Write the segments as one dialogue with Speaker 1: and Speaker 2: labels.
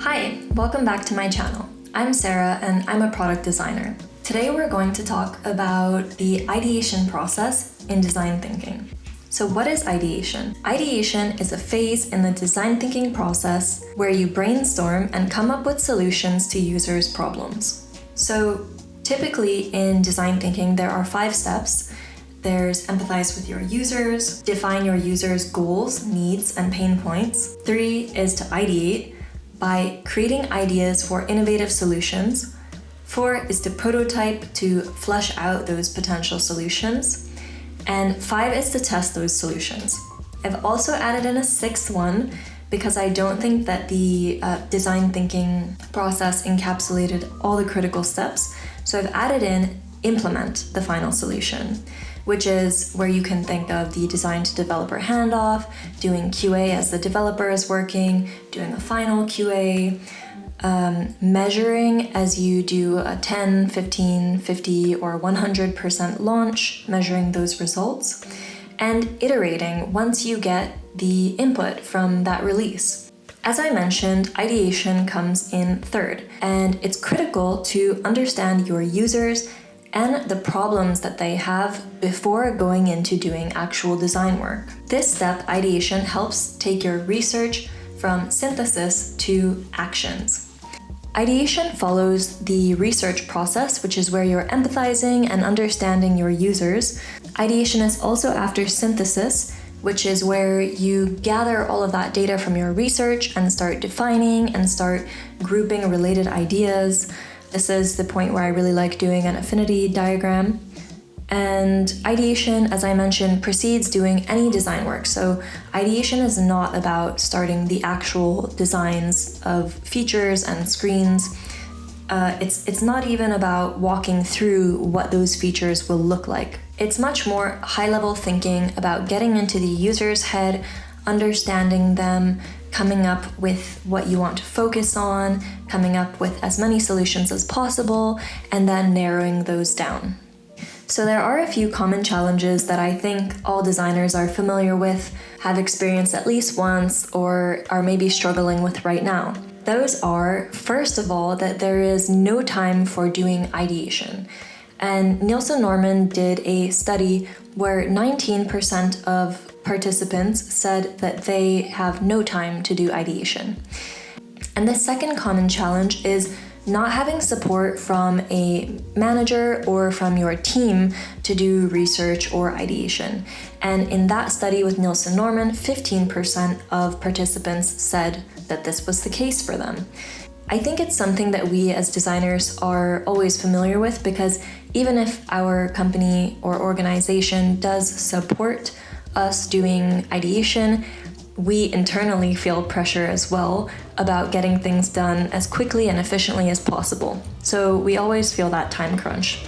Speaker 1: Hi, welcome back to my channel. I'm Sarah and I'm a product designer. Today we're going to talk about the ideation process in design thinking. So what is ideation? Ideation is a phase in the design thinking process where you brainstorm and come up with solutions to users' problems. So typically in design thinking there are 5 steps. There's empathize with your users, define your users' goals, needs, and pain points. 3 is to ideate by creating ideas for innovative solutions. 4 is to prototype to flesh out those potential solutions. And 5 is to test those solutions. I've also added in a 6th one because I don't think that the design thinking process encapsulated all the critical steps. So I've added in implement the final solution, which is where you can think of the design to developer handoff, doing QA as the developer is working, doing a final QA, measuring as you do a 10, 15, 50, or 100% launch, measuring those results, and iterating once you get the input from that release. As I mentioned, ideation comes in third, and it's critical to understand your users and the problems that they have before going into doing actual design work. This step, ideation, helps take your research from synthesis to actions. Ideation follows the research process, which is where you're empathizing and understanding your users. Ideation is also after synthesis, which is where you gather all of that data from your research and start defining and start grouping related ideas. This is the point where I really like doing an affinity diagram. And ideation, as I mentioned, precedes doing any design work. So ideation is not about starting the actual designs of features and screens. It's not even about walking through what those features will look like. It's much more high-level thinking about getting into the user's head, understanding them, coming up with what you want to focus on, coming up with as many solutions as possible, and then narrowing those down. So there are a few common challenges that I think all designers are familiar with, have experienced at least once, or are maybe struggling with right now. Those are, first of all, that there is no time for doing ideation. And Nielsen Norman did a study where 19% of participants said that they have no time to do ideation. And the second common challenge is not having support from a manager or from your team to do research or ideation. And in that study with Nielsen Norman, 15% of participants said that this was the case for them. I think it's something that we as designers are always familiar with, because even if our company or organization does support us doing ideation, we internally feel pressure as well about getting things done as quickly and efficiently as possible. So we always feel that time crunch.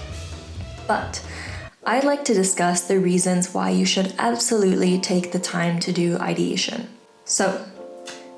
Speaker 1: But I'd like to discuss the reasons why you should absolutely take the time to do ideation. So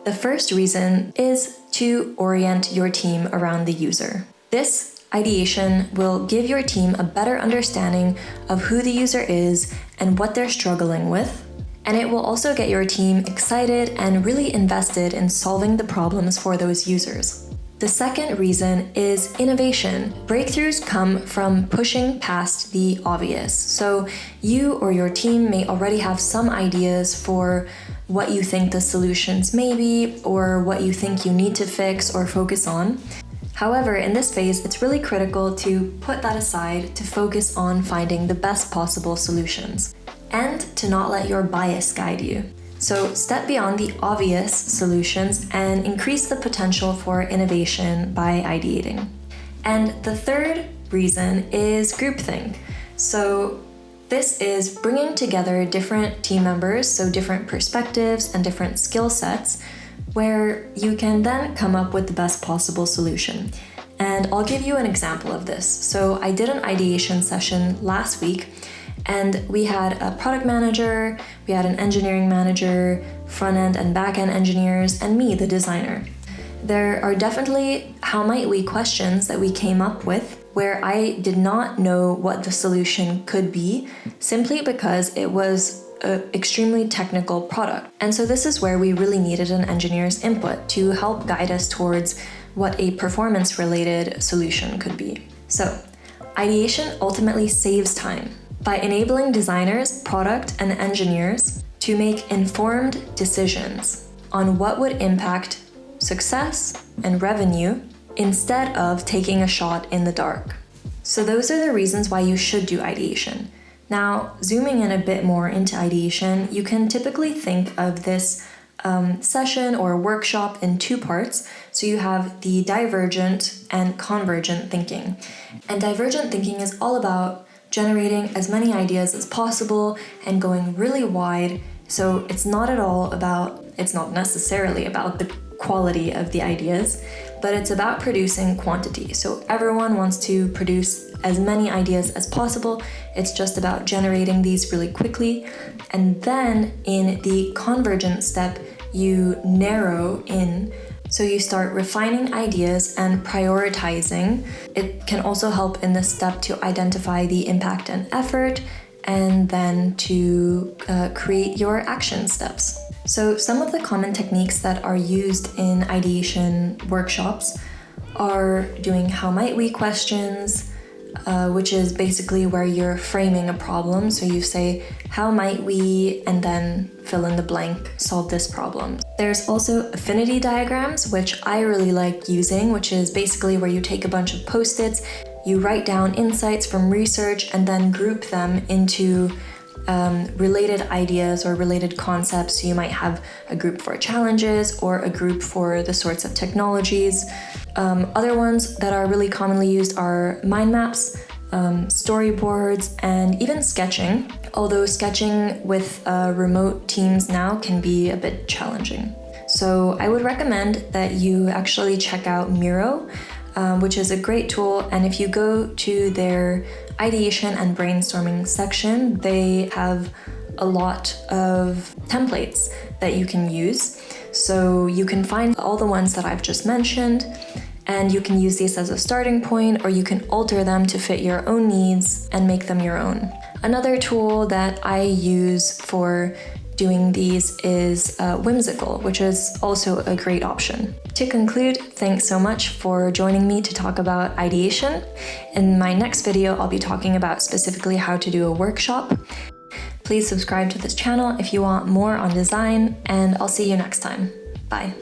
Speaker 1: the first reason is to orient your team around the user. This ideation will give your team a better understanding of who the user is and what they're struggling with. And it will also get your team excited and really invested in solving the problems for those users. The second reason is innovation. Breakthroughs come from pushing past the obvious. So you or your team may already have some ideas for what you think the solutions may be, or what you think you need to fix or focus on. However, in this phase, it's really critical to put that aside to focus on finding the best possible solutions, and to not let your bias guide you. So step beyond the obvious solutions and increase the potential for innovation by ideating. And the third reason is groupthink. So this is bringing together different team members, so different perspectives and different skill sets, where you can then come up with the best possible solution. And I'll give you an example of this. So I did an ideation session last week, and we had a product manager, we had an engineering manager, front-end and back-end engineers, and me, the designer. There are definitely how might we questions that we came up with where I did not know what the solution could be, simply because it was an extremely technical product. And so this is where we really needed an engineer's input to help guide us towards what a performance-related solution could be. So, ideation ultimately saves time by enabling designers, product, and engineers to make informed decisions on what would impact success and revenue instead of taking a shot in the dark. So those are the reasons why you should do ideation. Now, zooming in a bit more into ideation, you can typically think of this session or workshop in two parts. So you have the divergent and convergent thinking. And divergent thinking is all about generating as many ideas as possible and going really wide. So it's not necessarily about the quality of the ideas, but it's about producing quantity. So everyone wants to produce as many ideas as possible. It's just about generating these really quickly. And then in the convergent step, you narrow in. So you start refining ideas and prioritizing. It can also help in this step to identify the impact and effort, and then to create your action steps. So some of the common techniques that are used in ideation workshops are doing how might we questions, which is basically where you're framing a problem. So you say, how might we, and then fill in the blank, solve this problem. There's also affinity diagrams, which I really like using, which is basically where you take a bunch of post-its, you write down insights from research, and then group them into related ideas or related concepts. So you might have a group for challenges or a group for the sorts of technologies. Other ones that are really commonly used are mind maps, storyboards, and even sketching, although sketching with remote teams now can be a bit challenging. So I would recommend that you actually check out Miro, which is a great tool, and if you go to their ideation and brainstorming section, they have a lot of templates that you can use. So you can find all the ones that I've just mentioned, and you can use these as a starting point, or you can alter them to fit your own needs and make them your own. Another tool that I use for doing these is Whimsical, which is also a great option. To conclude, thanks so much for joining me to talk about ideation. In my next video, I'll be talking about specifically how to do a workshop. Please subscribe to this channel if you want more on design, and I'll see you next time. Bye.